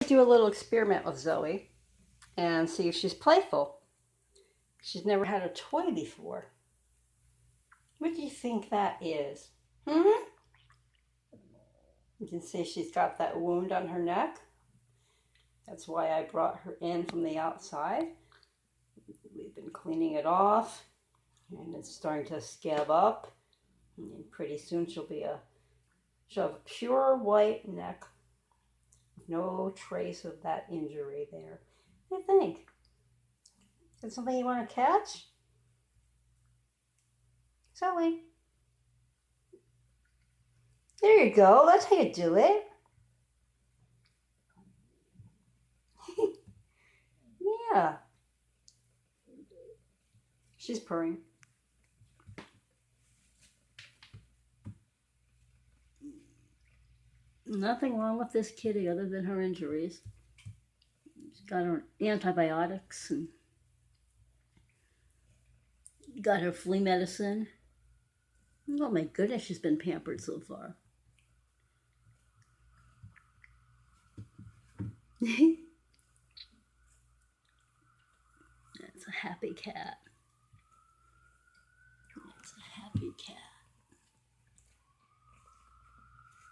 do a little experiment with Zoey and see if she's playful. She's never had a toy before. What do you think that is? You can see she's got that wound on her neck. That's why I brought her in from the outside. We've been cleaning it off and it's starting to scab up. And pretty soon she'll have a pure white neck. No trace of that injury there. What do you think? Is it something you want to catch? Zoey. There you go. That's how you do it. Yeah. She's purring. Nothing wrong with this kitty other than her injuries. She's got her antibiotics and got her flea medicine. Oh my goodness, she's been pampered so far. That's a happy cat. It's a happy cat.